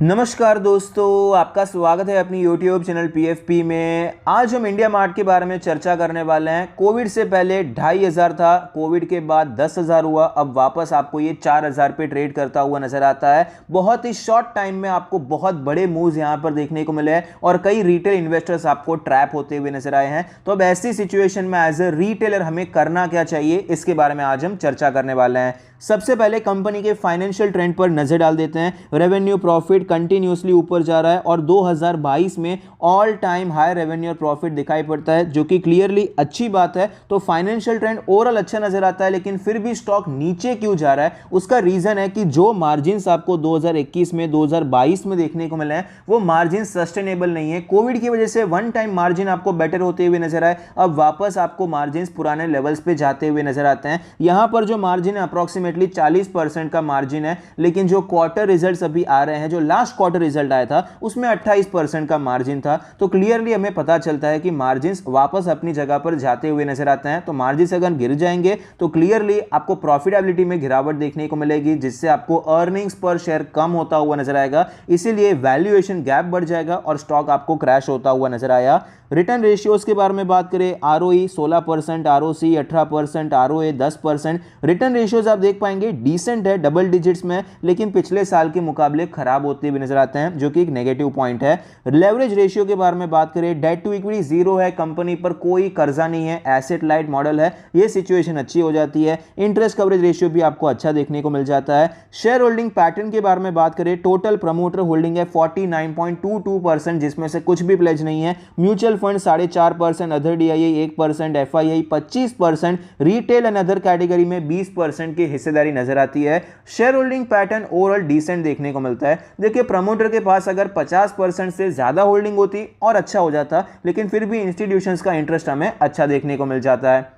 नमस्कार दोस्तों, आपका स्वागत है अपनी YouTube चैनल PFP में। आज हम इंडिया मार्ट के बारे में चर्चा करने वाले हैं। कोविड से पहले 2500 था, कोविड के बाद 10,000 हुआ, अब वापस आपको ये 4000 पे ट्रेड करता हुआ नजर आता है। बहुत ही शॉर्ट टाइम में आपको बहुत बड़े मूव्स यहाँ पर देखने को मिले हैं और कई रिटेल इन्वेस्टर्स आपको ट्रैप होते हुए नजर आए हैं। तो अब ऐसी सिचुएशन में एज ए रिटेलर हमें करना क्या चाहिए, इसके बारे में आज हम चर्चा करने वाले हैं। सबसे पहले कंपनी के फाइनेंशियल ट्रेंड पर नजर डाल देते हैं। रेवेन्यू प्रॉफिट कंटिन्यूअसली ऊपर जा रहा है और 2022 में ऑल टाइम हाई रेवेन्यू और प्रॉफिट दिखाई पड़ता है, जो कि क्लियरली अच्छी बात है। तो फाइनेंशियल ट्रेंड ओवरऑल अच्छा नजर आता है, लेकिन फिर भी स्टॉक नीचे क्यों जा रहा है? उसका रीजन है कि जो मार्जिन्स आपको 2021 में 2022 में देखने को मिले हैं वो मार्जिन सस्टेनेबल नहीं है। कोविड की वजह से वन टाइम मार्जिन आपको बेटर होते हुए नजर आए, अब वापस आपको मार्जिन पुराने लेवल्स पे जाते हुए नजर आते हैं। यहां पर जो मार्जिन है अप्रोक्सीमेटली 40% का मार्जिन है, लेकिन जो क्वार्टर रिजल्ट्स अभी आ रहे हैं, जो लास्ट क्वार्टर रिजल्ट आया था उसमें 28% का मार्जिन था। तो क्लियरली हमें पता चलता है कि मार्जिन्स वापस अपनी जगह पर जाते हुए नजर आते हैं। तो मार्जिन्स अगर गिर जाएंगे तो क्लियरली आपको प्रॉफिटेबिलिटी में गिरावट देखने को मिलेगी, जिससे आपको अर्निंग्स पर शेयर कम होता हुआ नजर आएगा। इसीलिए वैल्यूएशन गैप बढ़ जाएगा और स्टॉक आपको क्रैश होता हुआ नजर आया। रिटर्न रेशियोज के बारे में बात करें, ROE 16%, ROC 18%, ROA 10%। Return ratios आप देख पाएंगे डिसेंट है, डबल डिजिट्स में, लेकिन पिछले साल के मुकाबले खराब होते हुए नजर आते हैं, जो कि एक नेगेटिव पॉइंट है। लेवरेज रेशियो के बारे में बात करें, डेट टू इक्विटी 0 है, कंपनी पर कोई कर्जा नहीं है, एसेट लाइट मॉडल है, ये सिचुएशन अच्छी हो जाती है। इंटरेस्ट कवरेज रेशियो भी आपको अच्छा देखने को मिल जाता है। शेयर होल्डिंग पैटर्न के बारे में बात करें, टोटल प्रमोटर होल्डिंग है 49.22%, जिसमें से कुछ भी प्लेज नहीं है। Mutual fund 4.5%, other DII 1%, FII 25%, retail and other category में 20% की हिस्सेदारी नजर आती है। Share holding pattern overall decent देखने को मिलता है। देखिए, प्रमोटर के पास अगर 50% से ज्यादा होल्डिंग होती और अच्छा हो जाता, लेकिन फिर भी इंस्टीट्यूशंस का इंटरेस्ट हमें अच्छा देखने को मिल जाता है।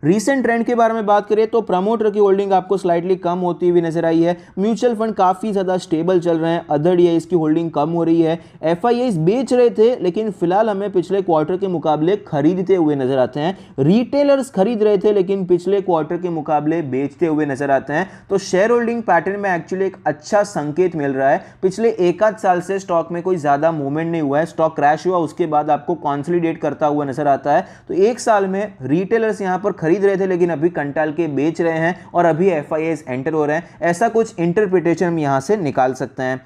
रीसेंट ट्रेंड के बारे में बात करें तो प्रमोटर की होल्डिंग आपको स्लाइटली कम होती हुई नजर आई है। म्यूचुअल फंड काफी ज्यादा स्टेबल चल रहे हैं, अदर DIIs की होल्डिंग कम हो रही है। FIIs बेच रहे थे, लेकिन फिलहाल हमें पिछले क्वार्टर के मुकाबले खरीदते हुए नजर आते हैं। रिटेलर्स खरीद रहे थे, लेकिन पिछले क्वार्टर के मुकाबले बेचते हुए नजर आते हैं। तो शेयर होल्डिंग पैटर्न में एक्चुअली एक अच्छा संकेत मिल रहा है। पिछले एक आध साल से स्टॉक में कोई ज्यादा मूवमेंट नहीं हुआ है, स्टॉक क्रैश हुआ, उसके बाद आपको कॉन्सोलिडेट करता हुआ नजर आता है। तो एक साल में रिटेलर्स यहां पर खरीद रहे थे, लेकिन अभी कंटाल के बेच रहे हैं और अभी FIIs एंटर हो रहे हैं। ऐसा कुछ इंटरप्रिटेशन हम यहां से निकाल सकते हैं।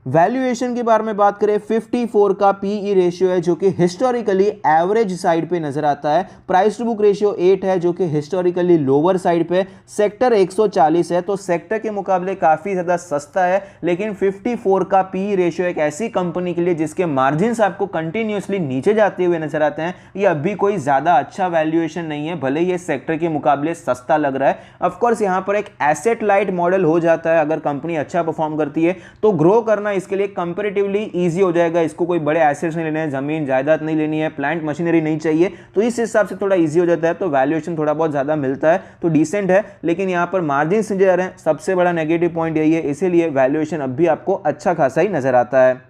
वैल्यूएशन के बारे में बात करें, 54 का PE रेशियो है, जो कि हिस्टोरिकली एवरेज साइड पे नजर आता है। प्राइस टू बुक रेशियो 8 है, जो कि हिस्टोरिकली लोअर साइड पे। सेक्टर 140 है, तो सेक्टर के मुकाबले काफी ज्यादा सस्ता है। लेकिन 54 का PE रेशियो एक ऐसी कंपनी के लिए जिसके मार्जिन्स आपको कंटिन्यूअसली नीचे जाते हुए नजर आते हैं, ये अभी कोई ज्यादा अच्छा वैल्यूएशन नहीं है, भले ये सेक्टर के मुकाबले सस्ता लग रहा है। ऑफकोर्स यहाँ पर एक एसेट लाइट मॉडल हो जाता है। अगर कंपनी अच्छा परफॉर्म करती है तो ग्रो करना इसके लिए कंपैरेटिवली इजी हो जाएगा। इसको कोई बड़े एसेट्स नहीं लेने हैं, जमीन जायदाद नहीं लेनी है, प्लांट मशीनरी नहीं चाहिए, तो इस हिसाब से थोड़ा इजी हो जाता है। तो वैल्यूएशन थोड़ा बहुत ज्यादा मिलता है, तो डिसेंट है। लेकिन यहां पर मार्जिन से जा रहे हैं, सबसे बड़ा नेगेटिव पॉइंट यही है, इसीलिए वैल्यूएशन अब भी आपको अच्छा खासा ही नजर आता है।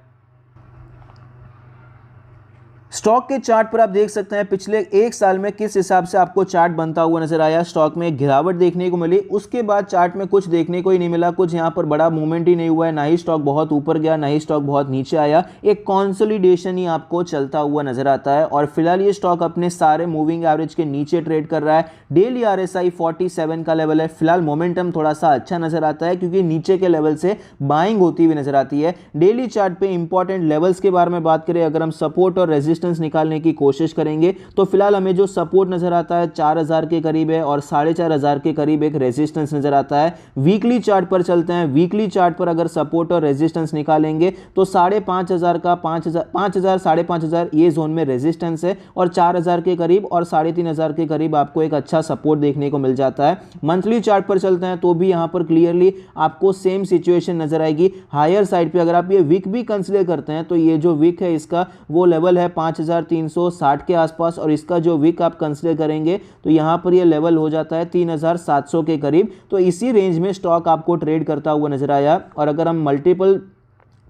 स्टॉक के चार्ट पर आप देख सकते हैं पिछले एक साल में किस हिसाब से आपको चार्ट बनता हुआ नजर आया। स्टॉक में गिरावट देखने को मिली, उसके बाद चार्ट में कुछ देखने को ही नहीं मिला, कुछ यहां पर बड़ा मूवमेंट ही नहीं हुआ है। ना ही स्टॉक बहुत ऊपर गया, ना ही स्टॉक बहुत नीचे आया, एक कंसोलिडेशन ही आपको चलता हुआ नजर आता है। और फिलहाल ये स्टॉक अपने सारे मूविंग एवरेज के नीचे ट्रेड कर रहा है। डेली RSI 47 का लेवल है। फिलहाल मोमेंटम थोड़ा सा अच्छा नजर आता है, क्योंकि नीचे के लेवल से बाइंग होती हुई नजर आती है। डेली चार्ट पे इंपॉर्टेंट लेवल्स के बारे में बात करें, अगर हम सपोर्ट और रेजिस्टेंस निकालने की कोशिश करेंगे तो फिलहाल हमें जो सपोर्ट नजर आता है 4000 के करीब है और 4500 के करीब एक रेजिस्टेंस नजर आता है। वीकली चार्ट पर चलते हैं। वीकली चार्ट पर अगर सपोर्ट और रेजिस्टेंस निकालेंगे तो 5500 का 5000 5500 ये जोन में रेजिस्टेंस है, और 4000 के करीब और 3500 के करीब आपको एक अच्छा सपोर्ट देखने को मिल जाता है। मंथली चार्ट पर चलते हैं तो भी यहां पर क्लियरली आपको सेम सिचुएशन नजर आएगी। हायर साइड पे अगर आप ये वीक भी कंसीडर करते हैं तो ये जो वीक है इसका वो लेवल है 5360 के आसपास, और इसका जो वीक आप कंसीडर करेंगे तो यहां पर ये लेवल हो जाता है 3700 के करीब। तो इसी रेंज में स्टॉक आपको ट्रेड करता हुआ नजर आया। और अगर हम मल्टीपल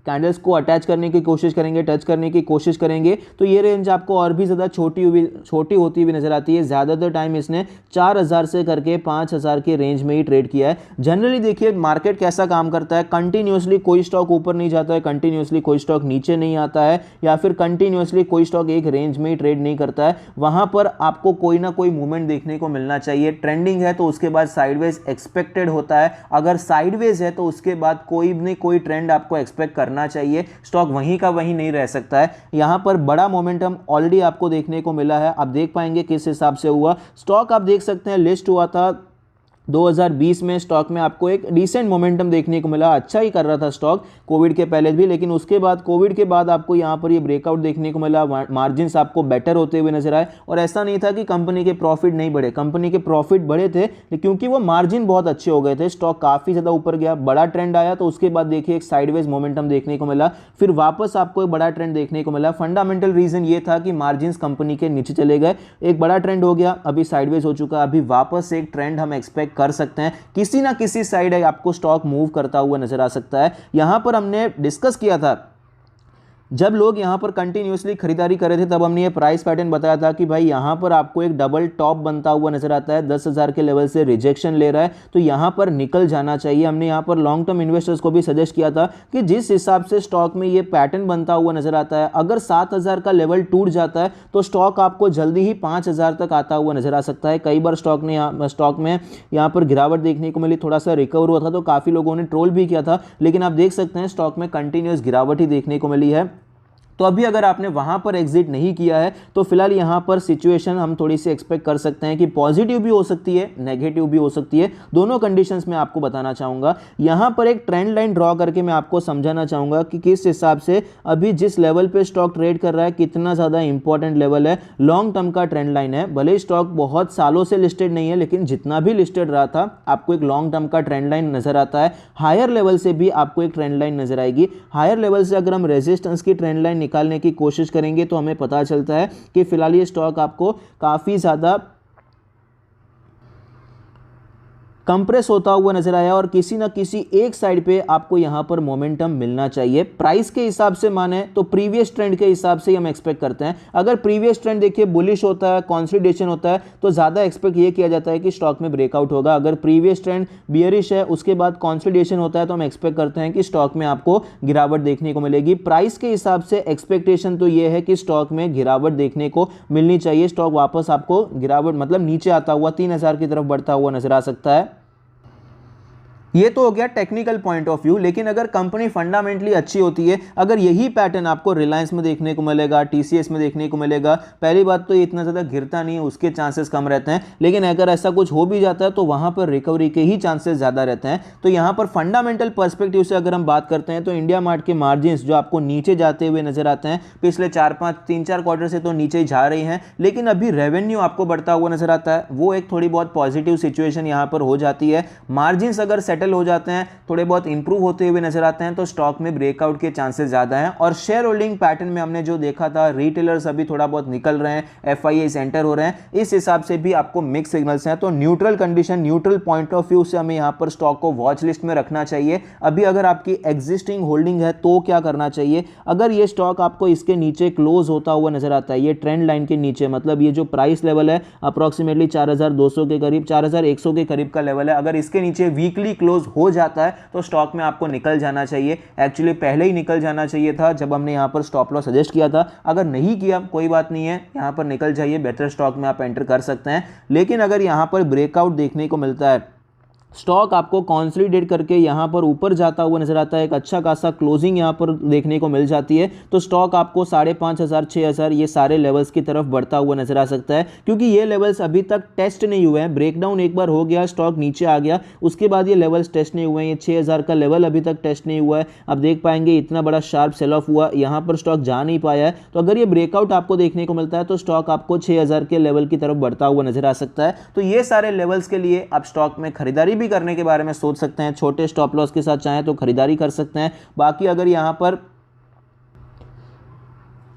कैंडल्स को अटैच करने की कोशिश करेंगे, टच करने की कोशिश करेंगे, तो ये रेंज आपको और भी ज़्यादा छोटी होती हुई नजर आती है। ज़्यादातर टाइम इसने 4000 से करके 5000 के रेंज में ही ट्रेड किया है। जनरली देखिए मार्केट कैसा काम करता है, कंटिन्यूसली कोई स्टॉक ऊपर नहीं जाता है, कंटिन्यूसली कोई स्टॉक नीचे नहीं आता है, या फिर कंटिन्यूसली कोई स्टॉक एक रेंज में ही ट्रेड नहीं करता है। वहां पर आपको कोई ना कोई मूवमेंट देखने को मिलना चाहिए। ट्रेंडिंग है तो उसके बाद साइडवेज एक्सपेक्टेड होता है, अगर साइडवेज है तो उसके बाद कोई नहीं कोई ट्रेंड आपको एक्सपेक्ट करना चाहिए। स्टॉक वहीं का वहीं नहीं रह सकता है। यहां पर बड़ा मोमेंटम ऑलरेडी आपको देखने को मिला है, आप देख पाएंगे किस हिसाब से हुआ। स्टॉक आप देख सकते हैं लिस्ट हुआ था 2020 में, स्टॉक में आपको एक डिसेंट मोमेंटम देखने को मिला, अच्छा ही कर रहा था स्टॉक कोविड के पहले भी, लेकिन उसके बाद कोविड के बाद आपको यहां पर ये ब्रेकआउट देखने को मिला, मार्जिन्स आपको बेटर होते हुए नजर आए। और ऐसा नहीं था कि कंपनी के प्रॉफिट नहीं बढ़े, कंपनी के प्रॉफिट बढ़े थे, क्योंकि वो मार्जिन बहुत अच्छे हो गए थे, स्टॉक काफी ज्यादा ऊपर गया, बड़ा ट्रेंड आया, तो उसके बाद देखिए एक साइडवेज मोमेंटम देखने को मिला, फिर वापस आपको एक बड़ा ट्रेंड देखने को मिला। फंडामेंटल रीजन ये था कि मार्जिन्स कंपनी के नीचे चले गए, एक बड़ा ट्रेंड हो गया, अभी साइडवेज हो चुका, अभी वापस एक ट्रेंड हम एक्सपेक्ट कर सकते हैं, किसी ना किसी साइड आपको स्टॉक मूव करता हुआ नजर आ सकता है। यहां पर हमने डिस्कस किया था जब लोग यहां पर कंटिन्यूसली खरीदारी कर रहे थे, तब हमने ये प्राइस पैटर्न बताया था कि भाई यहां पर आपको एक डबल टॉप बनता हुआ नजर आता है, 10,000 के लेवल से रिजेक्शन ले रहा है, तो यहां पर निकल जाना चाहिए। हमने यहां पर लॉन्ग टर्म इन्वेस्टर्स को भी सजेस्ट किया था कि जिस हिसाब से स्टॉक में ये पैटर्न बनता हुआ नजर आता है, अगर 7,000 का लेवल टूट जाता है तो स्टॉक आपको जल्दी ही 5,000 तक आता हुआ नजर आ सकता है। कई बार स्टॉक में यहां पर गिरावट देखने को मिली, थोड़ा सा रिकवर हुआ था, तो काफी लोगों ने ट्रोल भी किया था, लेकिन आप देख सकते हैं स्टॉक में कंटिन्यूअस गिरावट ही देखने को मिली है। तो अभी अगर आपने वहां पर एग्जिट नहीं किया है तो फिलहाल यहां पर सिचुएशन हम थोड़ी सी एक्सपेक्ट कर सकते हैं कि पॉजिटिव भी हो सकती है, नेगेटिव भी हो सकती है, दोनों कंडीशंस में आपको बताना चाहूंगा। यहां पर एक ट्रेंड लाइन ड्रॉ करके मैं आपको समझाना चाहूंगा कि किस हिसाब से अभी जिस लेवल पे स्टॉक ट्रेड कर रहा है कितना ज्यादा इंपॉर्टेंट लेवल है, लॉन्ग टर्म का ट्रेंड लाइन है। भले स्टॉक बहुत सालों से लिस्टेड नहीं है, लेकिन जितना भी लिस्टेड रहा था आपको एक लॉन्ग टर्म का ट्रेंड लाइन नजर आता है। हायर लेवल से भी आपको एक ट्रेंड लाइन नजर आएगी। हायर लेवल से अगर हम रेजिस्टेंस की ट्रेंड लाइन निकालने की कोशिश करेंगे तो हमें पता चलता है कि फिलहाल ये स्टॉक आपको काफी ज्यादा कंप्रेस होता हुआ नजर आया और किसी ना किसी एक साइड पे आपको यहां पर मोमेंटम मिलना चाहिए। प्राइस के हिसाब से माने तो प्रीवियस ट्रेंड के हिसाब से हम एक्सपेक्ट करते हैं। अगर प्रीवियस ट्रेंड देखिए बुलिश होता है, कंसोलिडेशन होता है, तो ज्यादा एक्सपेक्ट ये किया जाता है कि स्टॉक में ब्रेकआउट होगा। अगर प्रीवियस ट्रेंड बियरिश है, उसके बाद कंसोलिडेशन होता है, तो हम एक्सपेक्ट करते हैं कि स्टॉक में आपको गिरावट देखने को मिलेगी। प्राइस के हिसाब से एक्सपेक्टेशन तो ये है कि स्टॉक में गिरावट देखने को मिलनी चाहिए, स्टॉक वापस आपको गिरावट मतलब नीचे आता हुआ 3,000 की तरफ बढ़ता हुआ नजर आ सकता है। ये तो हो गया टेक्निकल पॉइंट ऑफ व्यू, लेकिन अगर कंपनी फंडामेंटली अच्छी होती है, अगर यही पैटर्न आपको रिलायंस में देखने को मिलेगा, टीसीएस में देखने को मिलेगा, पहली बात तो ये इतना ज़्यादा गिरता नहीं है, उसके चांसेस कम रहते हैं, लेकिन अगर ऐसा कुछ हो भी जाता है तो वहाँ पर रिकवरी के ही चांसेस ज़्यादा रहते हैं। तो यहाँ पर फंडामेंटल पर्सपेक्टिव से अगर हम बात करते हैं तो इंडिया मार्ट के मार्जिन्स जो आपको नीचे जाते हुए नजर आते हैं, पिछले 3-4 क्वार्टर से तो नीचे ही जा रही हैं, लेकिन अभी रेवेन्यू आपको बढ़ता हुआ नजर आता है, वो एक थोड़ी बहुत पॉजिटिव सिचुएशन यहाँ पर हो जाती है। मार्जिन्स अगर सेटल हो जाते हैं, थोड़े बहुत इंप्रूव होते हुए नजर आते हैं, तो स्टॉक में ब्रेकआउट के चांसेस ज्यादा हैं। और शेयर होल्डिंग पैटर्न में हमने जो देखा था, रिटेलर्स अभी थोड़ा बहुत निकल रहे हैं, एफआईआई एंटर हो रहे हैं, इस हिसाब से भी आपको मिक्स सिग्नल्स हैं। तो neutral condition, neutral point of view से हमें यहां पर स्टॉक को वॉच लिस्ट में रखना चाहिए। अभी अगर आपकी एग्जिस्टिंग होल्डिंग है तो क्या करना चाहिए, अगर ये स्टॉक आपको इसके नीचे क्लोज होता हुआ नजर आता है, ये ट्रेंड लाइन के नीचे, मतलब ये जो प्राइस लेवल है अप्रोक्सीमेटली 4,200 के करीब, 4,100 के करीब का लेवल है, अगर इसके नीचे वीकली क्लोज हो जाता है तो स्टॉक में आपको निकल जाना चाहिए। एक्चुअली पहले ही निकल जाना चाहिए था जब हमने यहां पर स्टॉप लॉस सजेस्ट किया था। अगर नहीं किया कोई बात नहीं है, यहां पर निकल जाइए, बेटर स्टॉक में आप एंटर कर सकते हैं। लेकिन अगर यहां पर ब्रेकआउट देखने को मिलता है, स्टॉक आपको कंसोलिडेट करके यहां पर ऊपर जाता हुआ नजर आता है, एक अच्छा खासा क्लोजिंग यहां पर देखने को मिल जाती है, तो स्टॉक आपको 5,500 6,000 ये सारे लेवल्स की तरफ बढ़ता हुआ नजर आ सकता है, क्योंकि ये लेवल्स अभी तक टेस्ट नहीं हुए हैं। ब्रेकडाउन एक बार हो गया, स्टॉक नीचे आ गया, उसके बाद ये लेवल्स टेस्ट नहीं हुए हैं। ये 6,000 का लेवल अभी तक टेस्ट नहीं हुआ है। आप देख पाएंगे इतना बड़ा शार्प सेल ऑफ हुआ, यहां पर स्टॉक जा नहीं पाया है। तो अगर ये ब्रेकआउट आपको देखने को मिलता है तो स्टॉक आपको 6,000 के लेवल की तरफ बढ़ता हुआ नजर आ सकता है। तो ये सारे लेवल्स के लिए आप स्टॉक में खरीदारी भी करने के बारे में सोच सकते हैं। छोटे स्टॉप लॉस के साथ चाहें तो खरीदारी कर सकते हैं। बाकी अगर यहां पर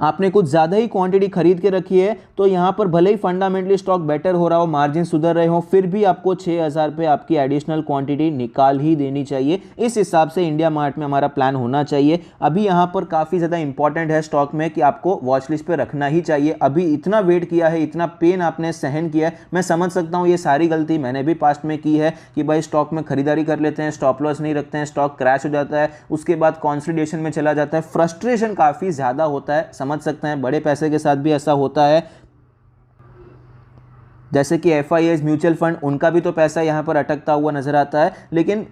आपने कुछ ज़्यादा ही क्वांटिटी खरीद के रखी है तो यहाँ पर भले ही फंडामेंटली स्टॉक बेटर हो रहा हो, मार्जिन सुधर रहे हो, फिर भी आपको 6,000 पे आपकी एडिशनल क्वांटिटी निकाल ही देनी चाहिए। इस हिसाब से इंडिया मार्ट में हमारा प्लान होना चाहिए। अभी यहाँ पर काफ़ी ज़्यादा इंपॉर्टेंट है स्टॉक में कि आपको वॉच लिस्ट पर रखना ही चाहिए। अभी इतना वेट किया है, इतना पेन आपने सहन किया है, मैं समझ सकता हूँ ये सारी गलती मैंने भी पास्ट में की है कि भाई स्टॉक में खरीदारी कर लेते हैं, स्टॉप लॉस नहीं रखते हैं, स्टॉक क्रैश हो जाता है, उसके बाद कॉन्सोलिडेशन में चला जाता है, फ्रस्ट्रेशन काफ़ी ज़्यादा होता है, समझ सकते हैं। बड़े पैसे के साथ भी ऐसा होता है, जैसे कि FIIs म्यूचुअल फंड, उनका भी तो पैसा यहाँ पर अटकता हुआ नजर आता है, लेकिन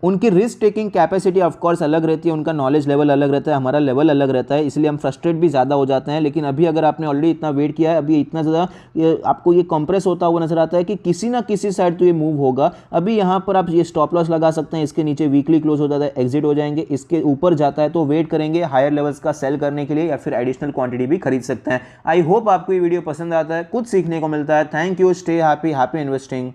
उनकी risk taking capacity of course अलग रहती है, उनका नॉलेज लेवल अलग रहता है, हमारा लेवल अलग रहता है, इसलिए हम फ्रस्ट्रेट भी ज़्यादा हो जाते हैं। लेकिन अभी अगर आपने ऑलरेडी इतना वेट किया है, अभी इतना ज़्यादा आपको ये कंप्रेस होता हुआ नजर आता है कि किसी ना किसी साइड तो ये मूव होगा। अभी यहाँ पर आप ये स्टॉप लॉस लगा सकते हैं, इसके नीचे वीकली क्लोज हो जाता है, एग्जिट हो जाएंगे, इसके ऊपर जाता है तो वेट करेंगे हायर लेवल्स का सेल करने के लिए, या फिर एडिशनल क्वांटिटी भी खरीद सकते हैं। आई होप आपको ये वीडियो पसंद आता है, कुछ सीखने को मिलता है। Thank you, stay happy, happy investing.